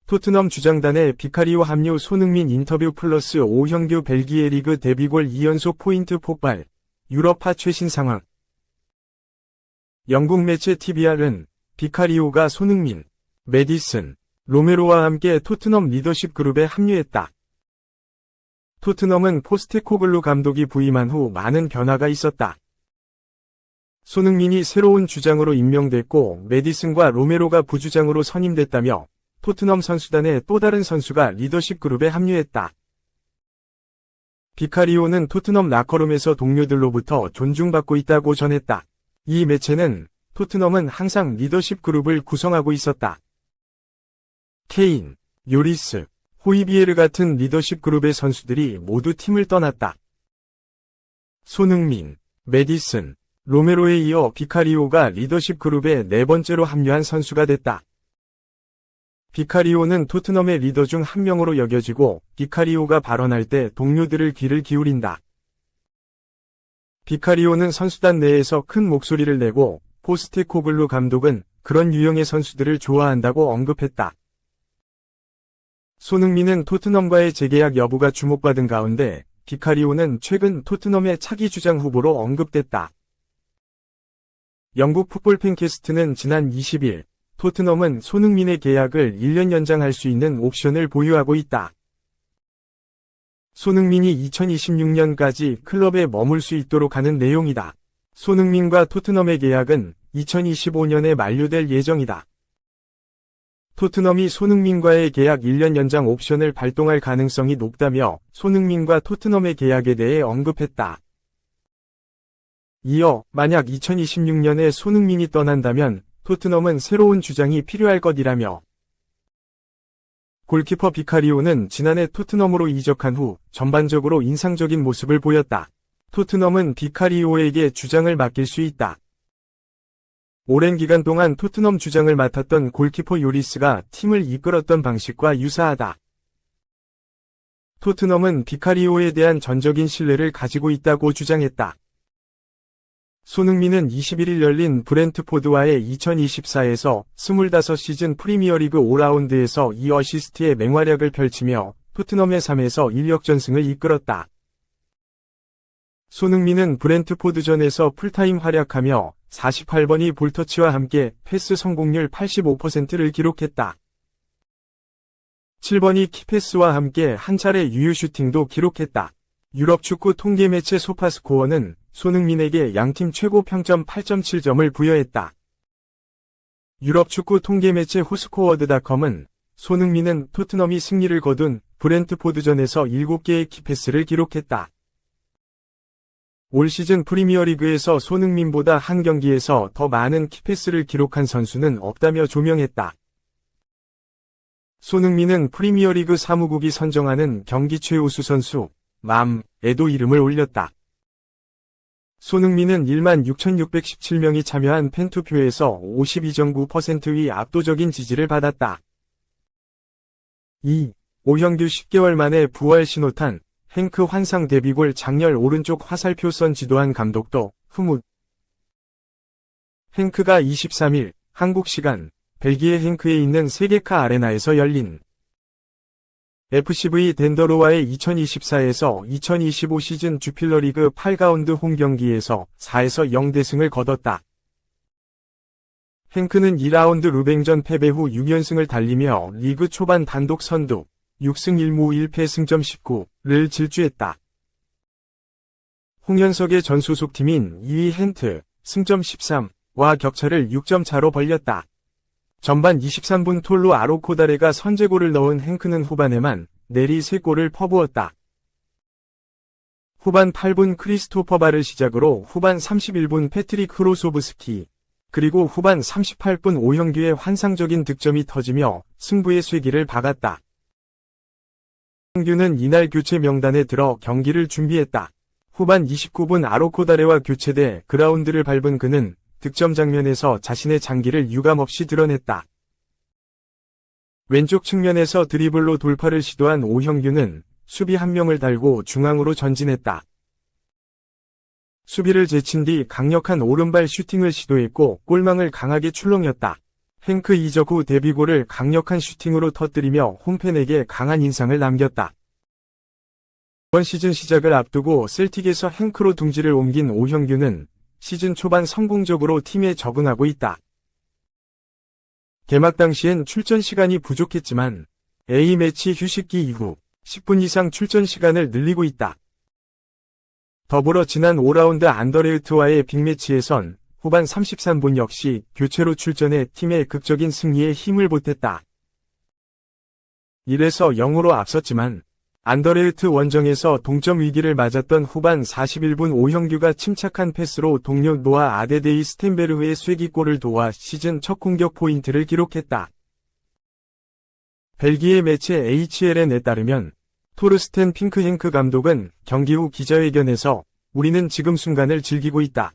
토트넘 주장단의 비카리오 합류 손흥민 인터뷰 플러스 오형규 벨기에 리그 데뷔골 2연속 포인트 폭발, 유럽파 최신 상황. 영국 매체 TVR은 비카리오가 손흥민, 메디슨, 로메로와 함께 토트넘 리더십 그룹에 합류했다. 토트넘은 포스테코글루 감독이 부임한 후 많은 변화가 있었다. 손흥민이 새로운 주장으로 임명됐고 메디슨과 로메로가 부주장으로 선임됐다며 토트넘 선수단의 또 다른 선수가 리더십 그룹에 합류했다. 비카리오는 토트넘 라커룸에서 동료들로부터 존중받고 있다고 전했다. 이 매체는 토트넘은 항상 리더십 그룹을 구성하고 있었다. 케인, 요리스, 호이비에르 같은 리더십 그룹의 선수들이 모두 팀을 떠났다. 손흥민, 메디슨, 로메로에 이어 비카리오가 리더십 그룹에 네 번째로 합류한 선수가 됐다. 비카리오는 토트넘의 리더 중 한 명으로 여겨지고 비카리오가 발언할 때 동료들을 귀를 기울인다. 비카리오는 선수단 내에서 큰 목소리를 내고 포스테코글루 감독은 그런 유형의 선수들을 좋아한다고 언급했다. 손흥민은 토트넘과의 재계약 여부가 주목받은 가운데 비카리오는 최근 토트넘의 차기 주장 후보로 언급됐다. 영국 풋볼 팬캐스트는 지난 20일 토트넘은 손흥민의 계약을 1년 연장할 수 있는 옵션을 보유하고 있다. 손흥민이 2026년까지 클럽에 머물 수 있도록 하는 내용이다. 손흥민과 토트넘의 계약은 2025년에 만료될 예정이다. 토트넘이 손흥민과의 계약 1년 연장 옵션을 발동할 가능성이 높다며 손흥민과 토트넘의 계약에 대해 언급했다. 이어 만약 2026년에 손흥민이 떠난다면 토트넘은 새로운 주장이 필요할 것이라며 골키퍼 비카리오는 지난해 토트넘으로 이적한 후 전반적으로 인상적인 모습을 보였다. 토트넘은 비카리오에게 주장을 맡길 수 있다. 오랜 기간 동안 토트넘 주장을 맡았던 골키퍼 요리스가 팀을 이끌었던 방식과 유사하다. 토트넘은 비카리오에 대한 전적인 신뢰를 가지고 있다고 주장했다. 손흥민은 21일 열린 브렌트포드와의 2024에서 25시즌 프리미어리그 5라운드에서 2어시스트의 맹활약을 펼치며 토트넘의 3에서 1역전승을 이끌었다. 손흥민은 브렌트포드전에서 풀타임 활약하며 48번이 볼터치와 함께 패스 성공률 85%를 기록했다. 7번이 키패스와 함께 한 차례 유효 슈팅도 기록했다. 유럽 축구 통계 매체 소파스코어는 손흥민에게 양팀 최고 평점 8.7점을 부여했다. 유럽 축구 통계 매체 호스코어드닷컴은 손흥민은 토트넘이 승리를 거둔 브렌트포드전에서 7개의 키패스를 기록했다. 올 시즌 프리미어리그에서 손흥민보다 한 경기에서 더 많은 키패스를 기록한 선수는 없다며 조명했다. 손흥민은 프리미어리그 사무국이 선정하는 경기 최우수 선수 맘에도 이름을 올렸다. 손흥민은 16,617명이 참여한 팬투표에서 52.9%의 압도적인 지지를 받았다. 2. 오형규 10개월 만에 부활 신호탄, 행크 환상 데뷔골 장렬 오른쪽 화살표 선 지도한 감독도 흐뭇. 행크가 23일 한국 시간 벨기에 행크에 있는 세계카 아레나에서 열린 FCV 덴더로와의 2024에서 2025 시즌 주필러리그 8라운드 홈경기에서 4에서 0대승을 거뒀다. 행크는 2라운드 루뱅전 패배 후 6연승을 달리며 리그 초반 단독 선두 6승 1무 1패 승점 19를 질주했다. 홍현석의 전 소속팀인 2위 헨트 승점 13와 격차를 6점 차로 벌렸다. 전반 23분 톨로 아로코다레가 선제골을 넣은 행크는 후반에만 내리 3골을 퍼부었다. 후반 8분 크리스토퍼 바를 시작으로 후반 31분 패트릭 흐로소브스키, 그리고 후반 38분 오형규의 환상적인 득점이 터지며 승부의 쇠기를 박았다. 오형규는 이날 교체 명단에 들어 경기를 준비했다. 후반 29분 아로코다레와 교체돼 그라운드를 밟은 그는 득점 장면에서 자신의 장기를 유감없이 드러냈다. 왼쪽 측면에서 드리블로 돌파를 시도한 오형규는 수비 한 명을 달고 중앙으로 전진했다. 수비를 제친 뒤 강력한 오른발 슈팅을 시도했고 골망을 강하게 출렁였다. 행크 이적 후 데뷔골을 강력한 슈팅으로 터뜨리며 홈팬에게 강한 인상을 남겼다. 이번 시즌 시작을 앞두고 셀틱에서 행크로 둥지를 옮긴 오형규는 시즌 초반 성공적으로 팀에 적응하고 있다. 개막 당시엔 출전 시간이 부족했지만 A매치 휴식기 이후 10분 이상 출전 시간을 늘리고 있다. 더불어 지난 5라운드 안더레우트와의 빅매치에선 후반 33분 역시 교체로 출전해 팀의 극적인 승리에 힘을 보탰다. 1에서 0으로 앞섰지만 안더레우트 원정에서 동점 위기를 맞았던 후반 41분 오형규가 침착한 패스로 동료 노아 아데데이 스텐베르흐의 쐐기골을 도와 시즌 첫 공격 포인트를 기록했다. 벨기에 매체 HLN에 따르면 토르스텐 핑크헨크 감독은 경기 후 기자회견에서 우리는 지금 순간을 즐기고 있다.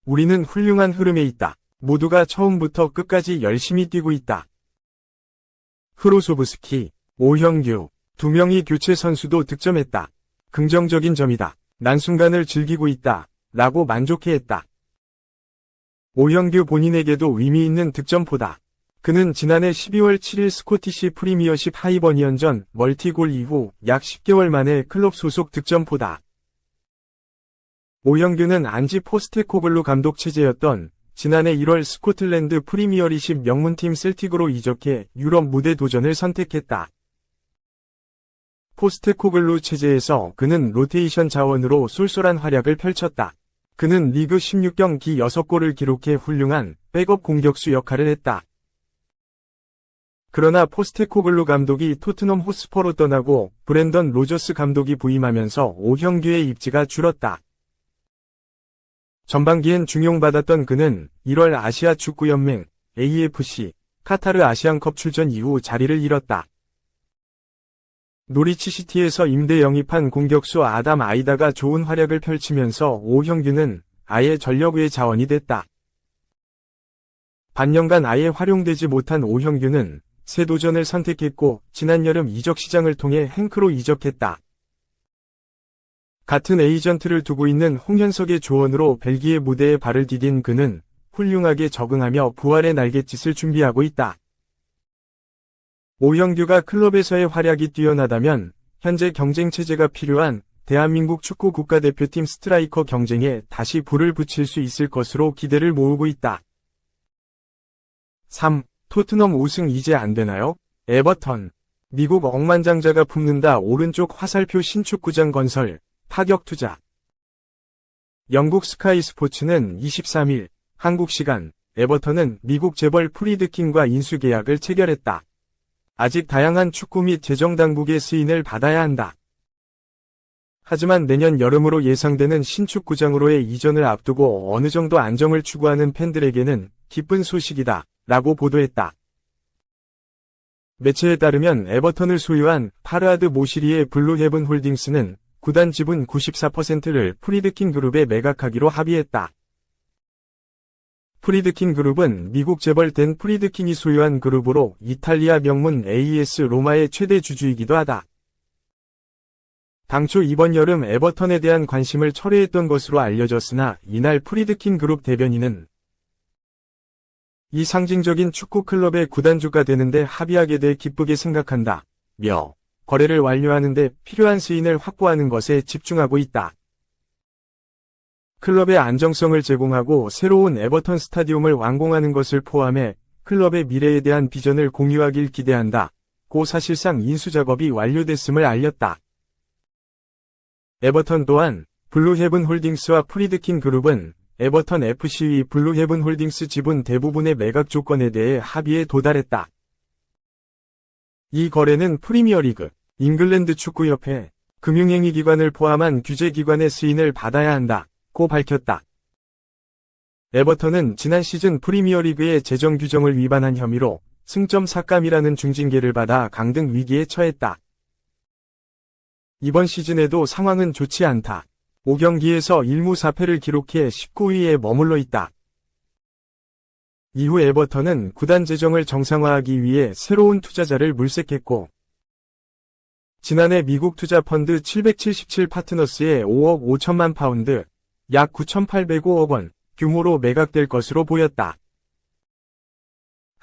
우리는 훌륭한 흐름에 있다. 모두가 처음부터 끝까지 열심히 뛰고 있다. 흐로소브스키, 오형규, 두 명의 교체 선수도 득점했다. 긍정적인 점이다. 난 순간을 즐기고 있다. 라고 만족해했다. 오형규 본인에게도 의미 있는 득점포다. 그는 지난해 12월 7일 스코티시 프리미어십 하이버니언전 멀티골 이후 약 10개월 만에 클럽 소속 득점포다. 오형규는 안지 포스테코글루 감독 체제였던 지난해 1월 스코틀랜드 프리미어리십 명문팀 셀틱으로 이적해 유럽 무대 도전을 선택했다. 포스테코글루 체제에서 그는 로테이션 자원으로 쏠쏠한 활약을 펼쳤다. 그는 리그 16경기 6골을 기록해 훌륭한 백업 공격수 역할을 했다. 그러나 포스테코글루 감독이 토트넘 호스퍼로 떠나고 브랜던 로저스 감독이 부임하면서 오형규의 입지가 줄었다. 전반기엔 중용받았던 그는 1월 아시아 축구연맹 AFC 카타르 아시안컵 출전 이후 자리를 잃었다. 노리치 시티에서 임대 영입한 공격수 아담 아이다가 좋은 활약을 펼치면서 오형규는 아예 전력의 자원이 됐다. 반년간 아예 활용되지 못한 오형규는 새 도전을 선택했고 지난 여름 이적 시장을 통해 행크로 이적했다. 같은 에이전트를 두고 있는 홍현석의 조언으로 벨기에 무대에 발을 디딘 그는 훌륭하게 적응하며 부활의 날갯짓을 준비하고 있다. 오형규가 클럽에서의 활약이 뛰어나다면 현재 경쟁체제가 필요한 대한민국 축구 국가대표팀 스트라이커 경쟁에 다시 불을 붙일 수 있을 것으로 기대를 모으고 있다. 3. 토트넘 우승 이제 안 되나요? 에버턴. 미국 억만장자가 품는다 오른쪽 화살표 신축구장 건설, 파격 투자. 영국 스카이 스포츠는 23일, 한국 시간, 에버턴은 미국 재벌 프리드킨과 인수 계약을 체결했다. 아직 다양한 축구 및 재정 당국의 승인을 받아야 한다. 하지만 내년 여름으로 예상되는 신축구장으로의 이전을 앞두고 어느 정도 안정을 추구하는 팬들에게는 기쁜 소식이다, 라고 보도했다. 매체에 따르면 에버턴을 소유한 파르하드 모시리의 블루헤븐 홀딩스는 구단 지분 94%를 프리드킨 그룹에 매각하기로 합의했다. 프리드킨 그룹은 미국 재벌 댄 프리드킨이 소유한 그룹으로 이탈리아 명문 AS 로마의 최대 주주이기도 하다. 당초 이번 여름 에버턴에 대한 관심을 철회했던 것으로 알려졌으나 이날 프리드킨 그룹 대변인은 이 상징적인 축구 클럽의 구단주가 되는데 합의하게 돼 기쁘게 생각한다. 며 거래를 완료하는 데 필요한 승인을 확보하는 것에 집중하고 있다. 클럽의 안정성을 제공하고 새로운 에버턴 스타디움을 완공하는 것을 포함해 클럽의 미래에 대한 비전을 공유하길 기대한다. 고 사실상 인수 작업이 완료됐음을 알렸다. 에버턴 또한 블루헤븐 홀딩스와 프리드킨 그룹은 에버턴 FC의 블루헤븐 홀딩스 지분 대부분의 매각 조건에 대해 합의에 도달했다. 이 거래는 프리미어리그, 잉글랜드 축구협회, 금융행위기관을 포함한 규제기관의 승인을 받아야 한다. 고 밝혔다. 에버턴은 지난 시즌 프리미어리그의 재정 규정을 위반한 혐의로 승점 삭감이라는 중징계를 받아 강등 위기에 처했다. 이번 시즌에도 상황은 좋지 않다. 5경기에서 1무 4패를 기록해 19위에 머물러 있다. 이후 에버턴은 구단 재정을 정상화하기 위해 새로운 투자자를 물색했고 지난해 미국 투자 펀드 777 파트너스의 5억 5천만 파운드, 약 9,805억 원 규모로 매각될 것으로 보였다.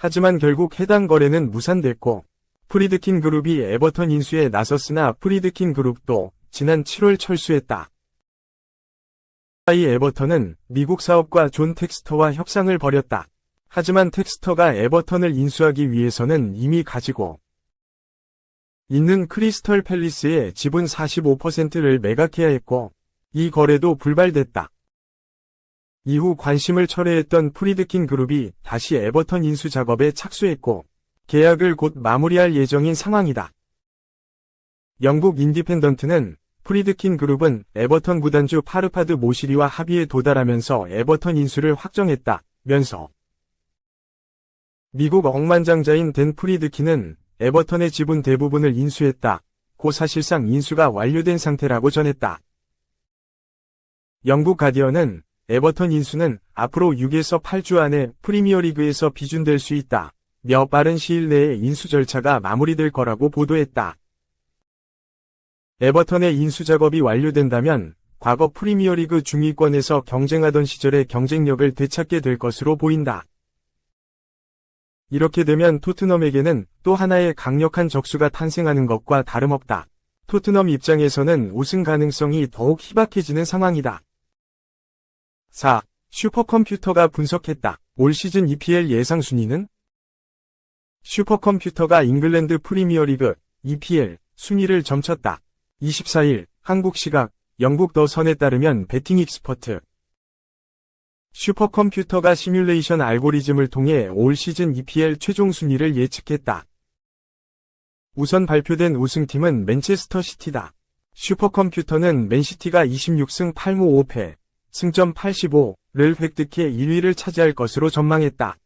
하지만 결국 해당 거래는 무산됐고 프리드킨 그룹이 에버턴 인수에 나섰으나 프리드킨 그룹도 지난 7월 철수했다. 이 에버턴은 미국 사업가 존 텍스터와 협상을 벌였다. 하지만 텍스터가 에버턴을 인수하기 위해서는 이미 가지고 있는 크리스털 팰리스의 지분 45%를 매각해야 했고 이 거래도 불발됐다. 이후 관심을 철회했던 프리드킨 그룹이 다시 에버턴 인수 작업에 착수했고 계약을 곧 마무리할 예정인 상황이다. 영국 인디펜던트는 프리드킨 그룹은 에버턴 구단주 파르파드 모시리와 합의에 도달하면서 에버턴 인수를 확정했다면서 미국 억만장자인 댄 프리드킨은 에버턴의 지분 대부분을 인수했다고 사실상 인수가 완료된 상태라고 전했다. 영국 가디언은 에버턴 인수는 앞으로 6에서 8주 안에 프리미어리그에서 비준될 수 있다며 빠른 시일 내에 인수 절차가 마무리될 거라고 보도했다. 에버턴의 인수 작업이 완료된다면 과거 프리미어리그 중위권에서 경쟁하던 시절의 경쟁력을 되찾게 될 것으로 보인다. 이렇게 되면 토트넘에게는 또 하나의 강력한 적수가 탄생하는 것과 다름없다. 토트넘 입장에서는 우승 가능성이 더욱 희박해지는 상황이다. 4. 슈퍼컴퓨터가 분석했다. 올 시즌 EPL 예상 순위는? 슈퍼컴퓨터가 잉글랜드 프리미어리그 EPL 순위를 점쳤다. 24일 한국 시각 영국 더 선에 따르면 베팅 익스퍼트 슈퍼컴퓨터가 시뮬레이션 알고리즘을 통해 올 시즌 EPL 최종 순위를 예측했다. 우선 발표된 우승팀은 맨체스터 시티다. 슈퍼컴퓨터는 맨시티가 26승 8무 5패, 승점 85를 획득해 1위를 차지할 것으로 전망했다.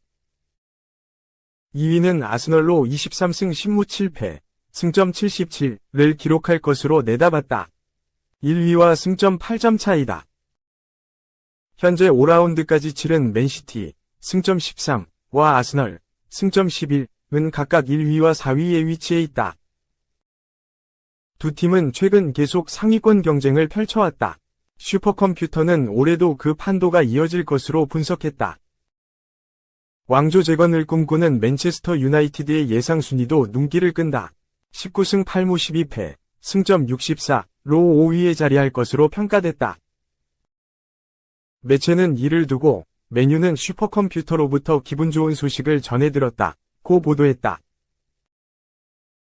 2위는 아스널로 23승 10무 7패, 승점 77를 기록할 것으로 내다봤다. 1위와 승점 8점 차이다. 현재 5라운드까지 치른 맨시티, 승점 13와 아스널, 승점 11은 각각 1위와 4위에 위치해 있다. 두 팀은 최근 계속 상위권 경쟁을 펼쳐왔다. 슈퍼컴퓨터는 올해도 그 판도가 이어질 것으로 분석했다. 왕조 재건을 꿈꾸는 맨체스터 유나이티드의 예상 순위도 눈길을 끈다. 19승 8무 12패, 승점 64로 5위에 자리할 것으로 평가됐다. 매체는 이를 두고 맨유는 슈퍼컴퓨터로부터 기분 좋은 소식을 전해들었다고 보도했다.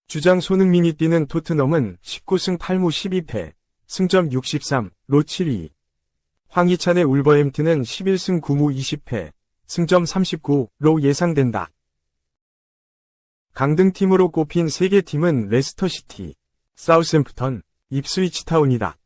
주장 손흥민이 뛰는 토트넘은 19승 8무 12패, 승점 63로 7위. 황희찬의 울버햄튼은 11승 9무 20패, 승점 39로 예상된다. 강등팀으로 꼽힌 3개 팀은 레스터시티, 사우샘프턴, 입스위치 타운이다.